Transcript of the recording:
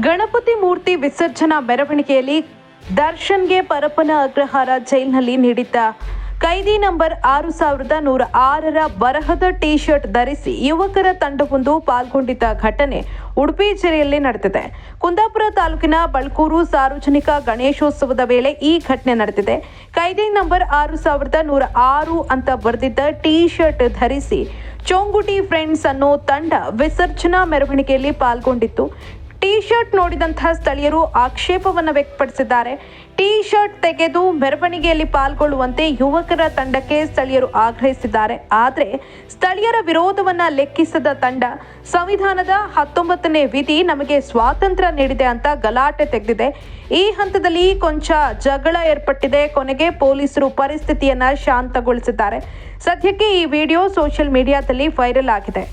ಗಣಪತಿ ಮೂರ್ತಿ ವಿಸರ್ಜನಾ ಮೆರವಣಿಗೆಯಲ್ಲಿ ದರ್ಶನ್ಗೆ ಪರಪ್ಪನ ಅಗ್ರಹಾರ ಜೈಲಿನಲ್ಲಿ ನೀಡಿದ್ದ ಕೈದಿ ನಂಬರ್ 6106ರ ಬರಹದ ಟಿ ಶರ್ಟ್ ಧರಿಸಿ ಯುವಕರ ತಂಡವೊಂದು ಪಾಲ್ಗೊಂಡಿದ್ದ ಘಟನೆ ಉಡುಪಿ ಜಿಲ್ಲೆಯಲ್ಲಿ ನಡೆದಿದೆ. ಕುಂದಾಪುರ ತಾಲೂಕಿನ ಬಳ್ಕೂರು ಸಾರ್ವಜನಿಕ ಗಣೇಶೋತ್ಸವದ ವೇಳೆ ಈ ಘಟನೆ ನಡೆದಿದೆ. ಕೈದಿ ನಂಬರ್ 6106 ಅಂತ ಬರೆದಿದ್ದ ಟಿ ಶರ್ಟ್ ಧರಿಸಿ ಚೋಂಗುಟಿ ಫ್ರೆಂಡ್ಸ್ ಅನ್ನೋ ತಂಡ ವಿಸರ್ಜನಾ ಮೆರವಣಿಗೆಯಲ್ಲಿ ಪಾಲ್ಗೊಂಡಿತ್ತು. ಟಿ ಶರ್ಟ್ ನೋಡಿದಂತಹ ಸ್ಥಳೀಯರು ಆಕ್ಷೇಪವನ್ನು ವ್ಯಕ್ತಪಡಿಸಿದ್ದಾರೆ. ಟಿ ಶರ್ಟ್ ತೆಗೆದು ಮೆರವಣಿಗೆಯಲ್ಲಿ ಪಾಲ್ಗೊಳ್ಳುವಂತೆ ಯುವಕರ ತಂಡಕ್ಕೆ ಸ್ಥಳೀಯರು ಆಗ್ರಹಿಸಿದ್ದಾರೆ. ಆದರೆ ಸ್ಥಳೀಯರ ವಿರೋಧವನ್ನ ಲೆಕ್ಕಿಸದ ತಂಡ ಸಂವಿಧಾನದ 19ನೇ ವಿಧಿ ನಮಗೆ ಸ್ವಾತಂತ್ರ್ಯ ನೀಡಿದೆ ಅಂತ ಗಲಾಟೆ ತೆಗೆದಿದೆ. ಈ ಹಂತದಲ್ಲಿ ಕೊಂಚ ಜಗಳ ಏರ್ಪಟ್ಟಿದೆ. ಕೊನೆಗೆ ಪೊಲೀಸರು ಪರಿಸ್ಥಿತಿಯನ್ನ ಶಾಂತಗೊಳಿಸಿದ್ದಾರೆ. ಸದ್ಯಕ್ಕೆ ಈ ವಿಡಿಯೋ ಸೋಷಿಯಲ್ ಮೀಡಿಯಾದಲ್ಲಿ ವೈರಲ್ ಆಗಿದೆ.